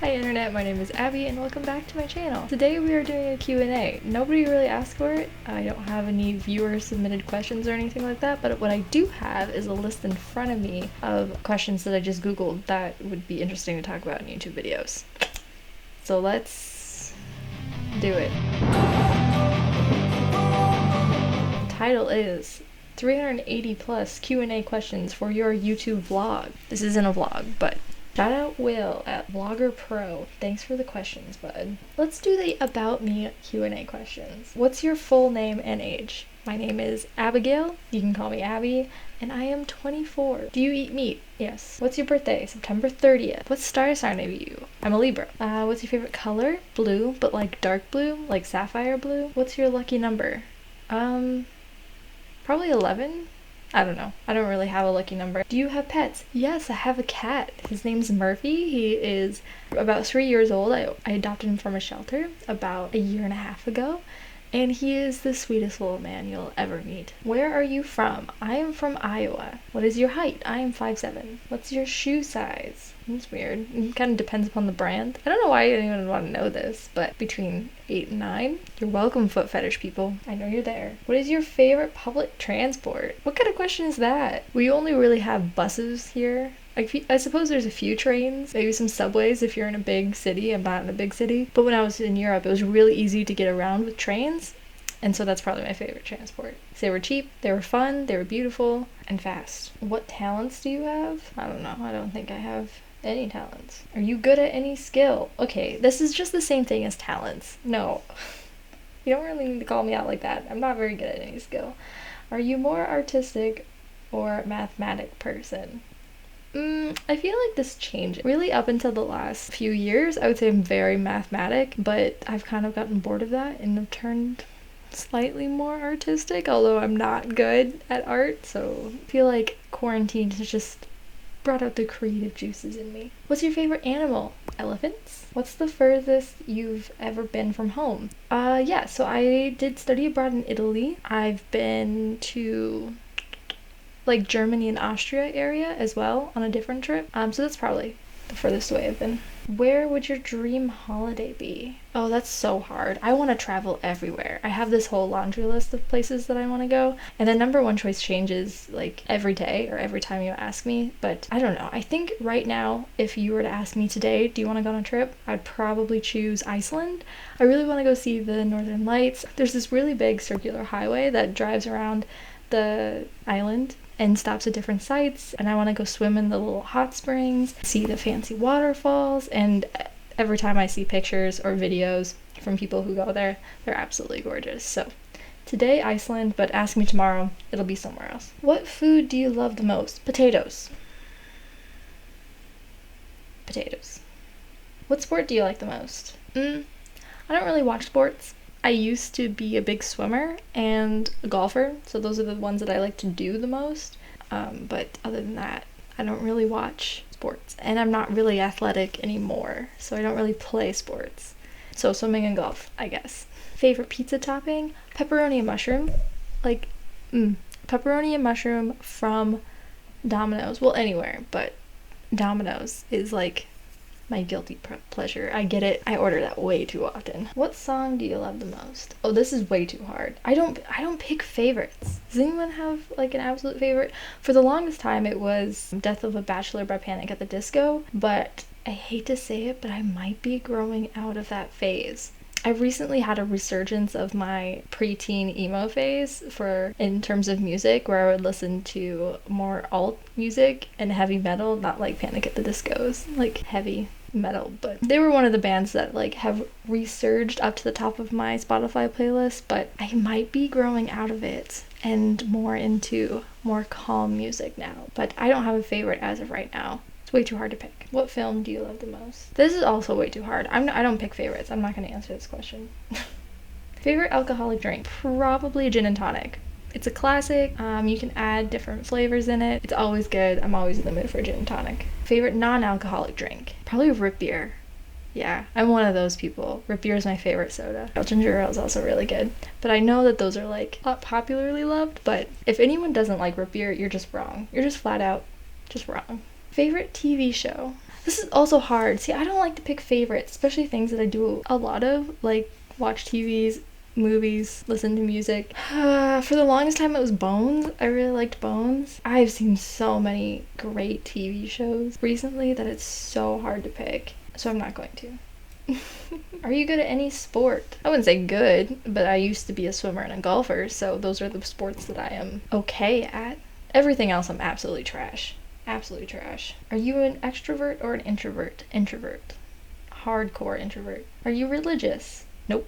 Hi internet, my name is Abby and welcome back to my channel. Today we are doing a Q&A. Nobody really asked for it. I don't have any viewer submitted questions or anything like that, but what I do have is a list in front of me of questions that I just googled that would be interesting to talk about in YouTube videos. So let's do it. The title is 380 plus Q&A questions for your YouTube vlog. This isn't a vlog, but shout out Will at Vlogger Pro. Thanks for the questions, bud. Let's do the About Me Q&A questions. What's your full name and age? My name is Abigail. You can call me Abby. And I am 24. Do you eat meat? Yes. What's your birthday? September 30th. What star sign are you? I'm a Libra. What's your favorite color? Blue, but like dark blue, like sapphire blue. What's your lucky number? Probably 11. I don't know. I don't really have a lucky number. Do you have pets? Yes, I have a cat. His name's Murphy. He is about 3 years old. I adopted him from a shelter about a year and a half ago. And he is the sweetest little man you'll ever meet. Where are you from? I am from Iowa. What is your height? I am 5'7". What's your shoe size? It's weird. It kind of depends upon the brand. I don't know why anyone would want to know this, but between 8 and 9. You're welcome, foot fetish people. I know you're there. What is your favorite public transport? What kind of question is that? We only really have buses here. I suppose there's a few trains, maybe some subways if you're in a big city. I'm not in a big city. But when I was in Europe, it was really easy to get around with trains. And so that's probably my favorite transport. They were cheap, they were fun, they were beautiful, and fast. What talents do you have? I don't know. I don't think I have any talents. Are you good at any skill? Okay, this is just the same thing as talents. No. You don't really need to call me out like that. I'm not very good at any skill. Are you more artistic or mathematic person? I feel like this changed. Really up until the last few years, I would say I'm very mathematic, but I've kind of gotten bored of that and have turned slightly more artistic, although I'm not good at art, so I feel like quarantine has just brought out the creative juices in me. What's your favorite animal? Elephants. What's the furthest you've ever been from home? Yeah, so I did study abroad in Italy. I've been to like Germany and Austria area as well on a different trip. So that's probably the furthest away I've been. Where would your dream holiday be? Oh, that's so hard. I want to travel everywhere. I have this whole laundry list of places that I want to go, and the number one choice changes like every day or every time you ask me, but I don't know. I think right now, if you were to ask me today, do you want to go on a trip? I'd probably choose Iceland. I really want to go see the Northern Lights. There's this really big circular highway that drives around the island and stops at different sites, and I want to go swim in the little hot springs, see the fancy waterfalls, and every time I see pictures or videos from people who go there, they're absolutely gorgeous. So today Iceland, but ask me tomorrow, it'll be somewhere else. What food do you love the most? Potatoes. Potatoes. What sport do you like the most? I don't really watch sports. I used to be a big swimmer and a golfer, so those are the ones that I like to do the most. But other than that, I don't really watch sports, and I'm not really athletic anymore, so I don't really play sports. So swimming and golf, I guess. Favorite pizza topping? Pepperoni and mushroom. Like, pepperoni and mushroom from Domino's. Well, anywhere, but Domino's is like my guilty pleasure. I get it. I order that way too often. What song do you love the most? Oh, this is way too hard. I don't pick favorites. Does anyone have like an absolute favorite? For the longest time it was Death of a Bachelor by Panic at the Disco, but I hate to say it, but I might be growing out of that phase. I recently had a resurgence of my preteen emo phase in terms of music, where I would listen to more alt music and heavy metal, not like Panic at the Disco's, like heavy metal, but they were one of the bands that like have resurged up to the top of my Spotify playlist, but I might be growing out of it and more into more calm music now, but I don't have a favorite as of right now. It's way too hard to pick. What film do you love the most? This is also way too hard. I don't pick favorites. I'm not going to answer this question. Favorite alcoholic drink? Probably gin and tonic. It's a classic. You can add different flavors in it. It's always good. I'm always in the mood for gin and tonic. Favorite non-alcoholic drink? Probably root beer. Yeah, I'm one of those people. Root beer is my favorite soda. Ginger ale is also really good. But I know that those are like not popularly loved, but if anyone doesn't like root beer, you're just wrong. You're just flat out just wrong. Favorite TV show? This This is also hard. See, I don't like to pick favorites, especially things that I do a lot of, like watch TVs, movies, listen to music. For the longest time it was Bones. I really liked Bones. I've seen so many great TV shows recently that it's so hard to pick, so I'm not going to. Are you good at any sport? I wouldn't say good, but I used to be a swimmer and a golfer, so those are the sports that I am okay at. Everything else I'm absolutely trash. Absolutely trash. Are you an extrovert or an introvert? Introvert. Hardcore introvert. Are you religious? Nope.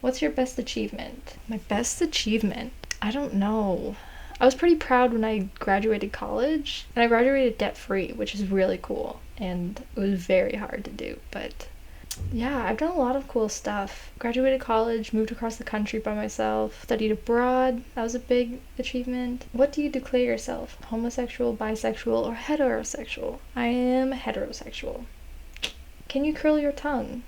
What's your best achievement? My best achievement? I don't know. I was pretty proud when I graduated college, and I graduated debt-free, which is really cool, and it was very hard to do, but yeah, I've done a lot of cool stuff. Graduated college, moved across the country by myself, studied abroad. That was a big achievement. What do you declare yourself? Homosexual, bisexual, or heterosexual? I am heterosexual. Can you curl your tongue?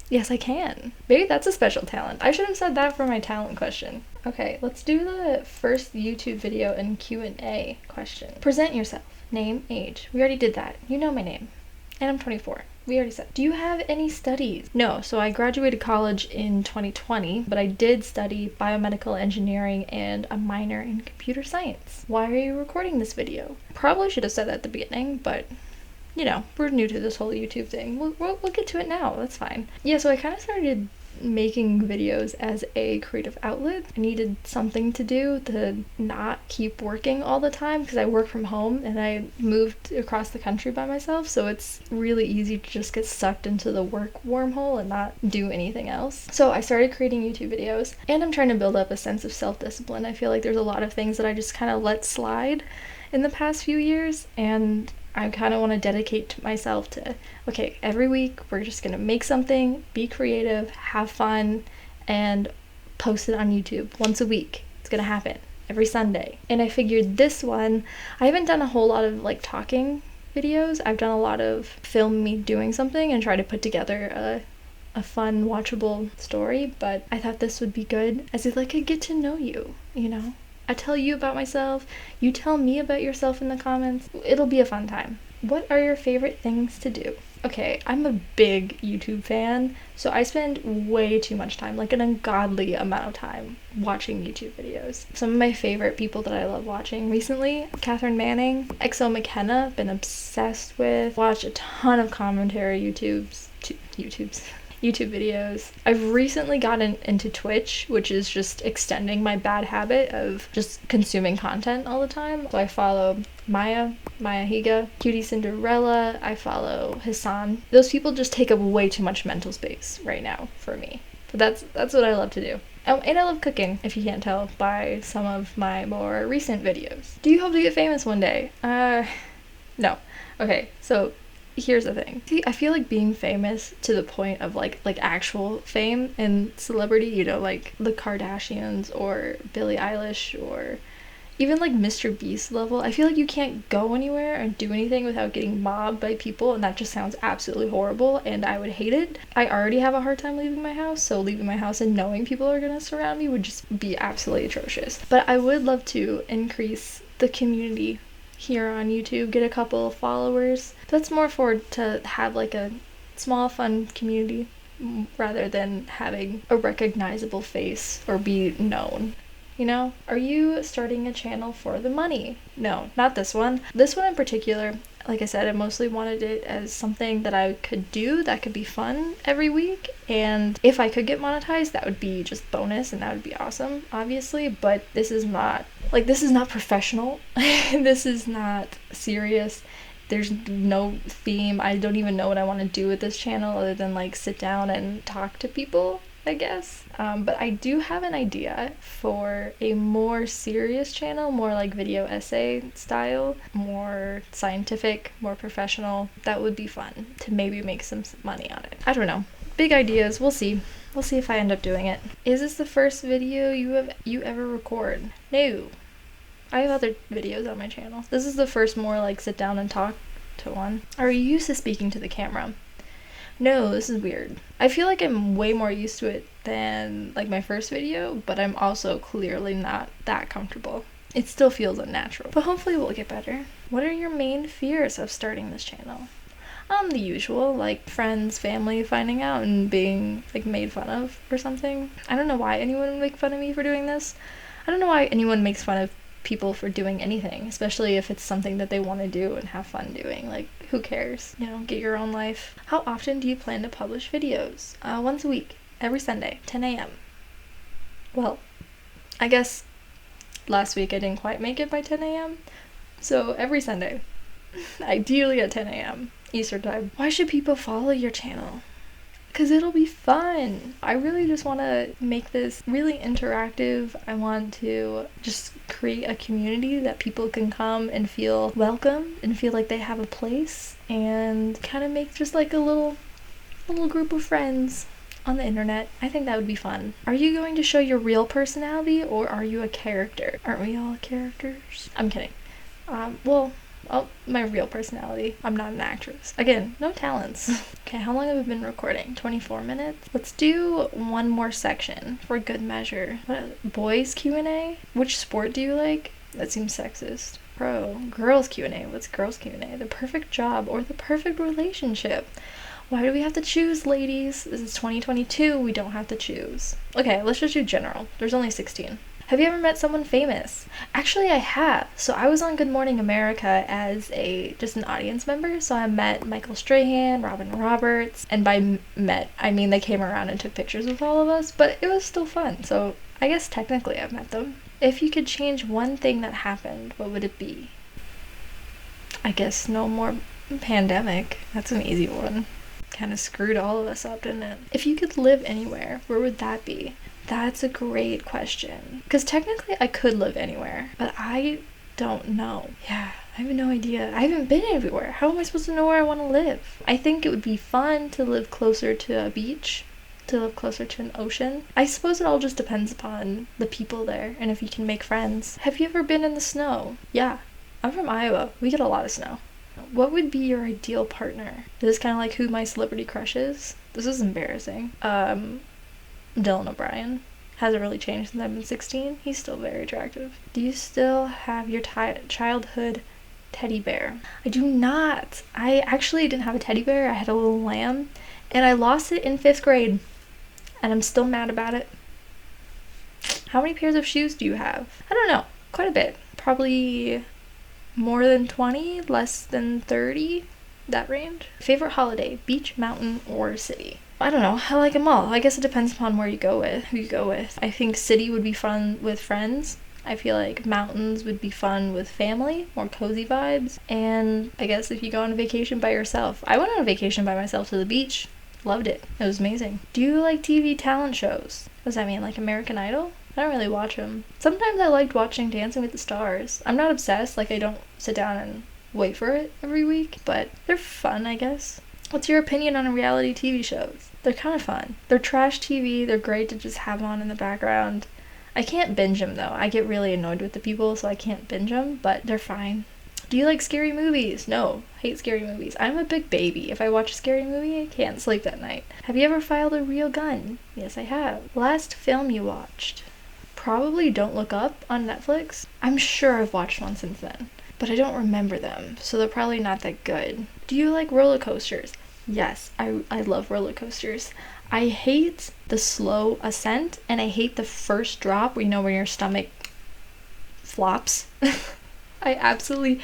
Yes, I can. Maybe that's a special talent. I should have said that for my talent question. Okay, let's do the first YouTube video and Q&A question. Present yourself. Name, age. We already did that. You know my name. And I'm 24. We already said. Do you have any studies? No, so I graduated college in 2020, but I did study biomedical engineering and a minor in computer science. Why are you recording this video? Probably should have said that at the beginning, but you know, we're new to this whole YouTube thing. We'll get to it now. That's fine. Yeah, so I kind of started making videos as a creative outlet. I needed something to do to not keep working all the time because I work from home and I moved across the country by myself, so it's really easy to just get sucked into the work wormhole and not do anything else. So I started creating YouTube videos, and I'm trying to build up a sense of self-discipline. I feel like there's a lot of things that I just kind of let slide in the past few years, and I kind of want to dedicate to myself to, okay, every week we're just going to make something, be creative, have fun, and post it on YouTube once a week. It's going to happen every Sunday. And I figured this one, I haven't done a whole lot of like talking videos. I've done a lot of film me doing something and try to put together a fun, watchable story, but I thought this would be good as if like I get to know you, you know? I tell you about myself, you tell me about yourself in the comments. It'll be a fun time. What are your favorite things to do? Okay, I'm a big YouTube fan, so I spend way too much time, like an ungodly amount of time, watching YouTube videos. Some of my favorite people that I love watching recently, Catherine Manning, XO McKenna, been obsessed with, watch a ton of commentary YouTube videos. I've recently gotten into Twitch, which is just extending my bad habit of just consuming content all the time. So I follow Maya Higa, Cutie Cinderella, I follow Hassan. Those people just take up way too much mental space right now for me. But that's what I love to do. Oh, and I love cooking, if you can't tell by some of my more recent videos. Do you hope to get famous one day? No. Okay, so here's the thing. See, I feel like being famous to the point of like actual fame and celebrity, you know, like the Kardashians or Billie Eilish or even like Mr. Beast level, I feel like you can't go anywhere and do anything without getting mobbed by people, and that just sounds absolutely horrible and I would hate it. I already have a hard time leaving my house, so leaving my house and knowing people are gonna surround me would just be absolutely atrocious. But I would love to increase the community here on YouTube, get a couple of followers. That's more forward to have like a small fun community rather than having a recognizable face or be known, you know? Are you starting a channel for the money? No, not this one. This one in particular, like I said, I mostly wanted it as something that I could do that could be fun every week, and if I could get monetized, that would be just bonus and that would be awesome, obviously, but this is not professional. This is not serious. There's no theme. I don't even know what I want to do with this channel other than like sit down and talk to people, I guess. But I do have an idea for a more serious channel, more like video essay style, more scientific, more professional. That would be fun to maybe make some money on it. I don't know. Big ideas. We'll see. We'll see if I end up doing it. Is this the first video you ever record? No. I have other videos on my channel. This is the first more like sit down and talk to one. Are you used to speaking to the camera? No, this is weird. I feel like I'm way more used to it than like my first video, but I'm also clearly not that comfortable. It still feels unnatural, but hopefully we'll get better. What are your main fears of starting this channel? The usual, like friends, family finding out and being like made fun of or something. I don't know why anyone would make fun of me for doing this. I don't know why anyone makes fun of people for doing anything, especially if it's something that they want to do and have fun doing. Like, who cares? You know, get your own life. How often do you plan to publish videos? Once a week, every Sunday, 10 a.m. Well, I guess last week I didn't quite make it by 10 a.m. So every Sunday, ideally at 10 a.m. Eastern time. Why should people follow your channel? Because it'll be fun. I really just want to make this really interactive. I want to just create a community that people can come and feel welcome and feel like they have a place, and kind of make just like a little group of friends on the internet. I think that would be fun. Are you going to show your real personality, or are you a character? Aren't we all characters? I'm kidding. My real personality. I'm not an actress. Again, no talents. Okay, how long have we been recording? 24 minutes? Let's do one more section for good measure. Boys Q&A? Which sport do you like? That seems sexist. Girls Q&A. What's girls Q&A? The perfect job or the perfect relationship? Why do we have to choose, ladies? This is 2022. We don't have to choose. Okay, let's just do general. There's only 16. Have you ever met someone famous? Actually, I have. So I was on Good Morning America as just an audience member. So I met Michael Strahan, Robin Roberts, and by met, I mean they came around and took pictures with all of us, but it was still fun. So I guess technically I've met them. If you could change one thing that happened, what would it be? I guess no more pandemic. That's an easy one. Kind of screwed all of us up, didn't it? If you could live anywhere, where would that be? That's a great question. Because technically I could live anywhere, but I don't know. Yeah, I have no idea. I haven't been everywhere. How am I supposed to know where I want to live? I think it would be fun to live closer to a beach, to live closer to an ocean. I suppose it all just depends upon the people there and if you can make friends. Have you ever been in the snow? Yeah, I'm from Iowa. We get a lot of snow. What would be your ideal partner? This is kind of like who my celebrity crush is. This is embarrassing. Dylan O'Brien. Hasn't really changed since I've been 16. He's still very attractive. Do you still have your childhood teddy bear? I do not. I actually didn't have a teddy bear. I had a little lamb, and I lost it in 5th grade, and I'm still mad about it. How many pairs of shoes do you have? I don't know. Quite a bit. Probably more than 20, less than 30, that range. Favorite holiday, beach, mountain, or city? I don't know. I like them all. I guess it depends upon who you go with. I think city would be fun with friends. I feel like mountains would be fun with family, more cozy vibes. And I guess if you go on a vacation by yourself. I went on a vacation by myself to the beach. Loved it. It was amazing. Do you like TV talent shows? What does that mean? Like American Idol? I don't really watch them. Sometimes I liked watching Dancing with the Stars. I'm not obsessed. Like, I don't sit down and wait for it every week. But they're fun, I guess. What's your opinion on reality TV shows? They're kind of fun. They're trash TV. They're great to just have on in the background. I can't binge them, though. I get really annoyed with the people, so I can't binge them, but they're fine. Do you like scary movies? No. Hate scary movies. I'm a big baby. If I watch a scary movie, I can't sleep that night. Have you ever filed a real gun? Yes, I have. Last film you watched? Probably Don't Look Up on Netflix. I'm sure I've watched one since then, but I don't remember them, so they're probably not that good. Do you like roller coasters? Yes, I love roller coasters. I hate the slow ascent, and I hate the first drop where your stomach flops. I absolutely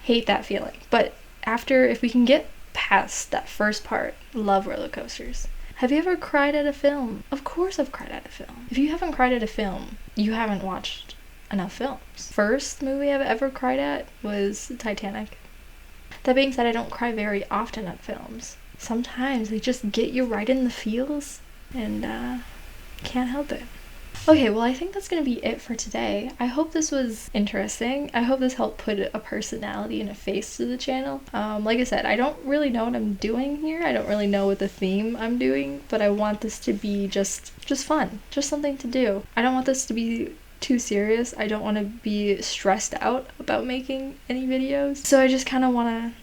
hate that feeling. But if we can get past that first part, love roller coasters. Have you ever cried at a film? Of course I've cried at a film. If you haven't cried at a film, you haven't watched enough films. First movie I've ever cried at was Titanic. That being said, I don't cry very often at films. Sometimes they just get you right in the feels, and can't help it. Okay, well, I think that's going to be it for today. I hope this was interesting. I hope this helped put a personality and a face to the channel. Like I said, I don't really know what I'm doing here. I don't really know what the theme I'm doing, but I want this to be just fun. Just something to do. I don't want this to be too serious. I don't want to be stressed out about making any videos. So I just kind of want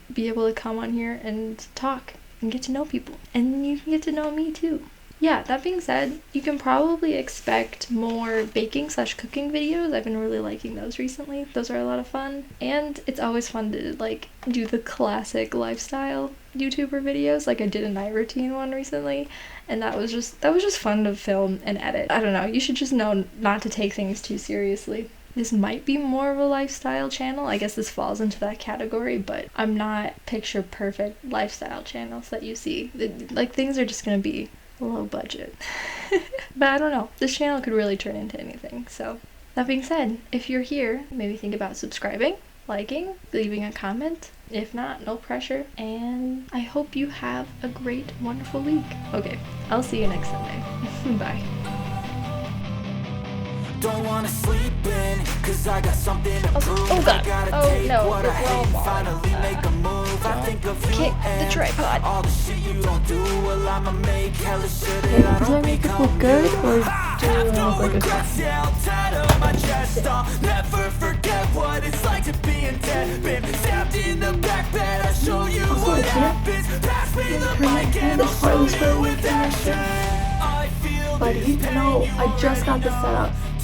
to be able to come on here and talk and get to know people. And you can get to know me too. yeah, that being said, you can probably expect more baking slash cooking videos. I've been really liking those recently. Those are a lot of fun. And it's always fun to like do the classic lifestyle YouTuber videos. Like I did a night routine one recently, and that was just fun to film and edit. I don't know, you should just know not to take things too seriously. This might be more of a lifestyle channel. I guess this falls into that category, but I'm not picture perfect lifestyle channels that you see. Like things are just gonna be low budget. But I don't know. This channel could really turn into anything. So that being said, if you're here, maybe think about subscribing, liking, leaving a comment. If not, no pressure. And I hope you have a great, wonderful week. Okay, I'll see you next Sunday. Bye. Don't wanna sleep in, cause I got something to prove. Oh god. I gotta Oh take no. what I hate and finally make a move. I think of you kick the and tripod. all the shit you don't do. Well, I'ma make hella sure that I Do I don't make it become look good, you. or I do I have look no like a regrets, yeah, I'll tie up my chest. I'll never forget what it's like to be in debt. Been stabbed in the back bed, I'll show you what happens. Pass me the mic and I'll show you with action. I feel buddy? No, I just got this set up.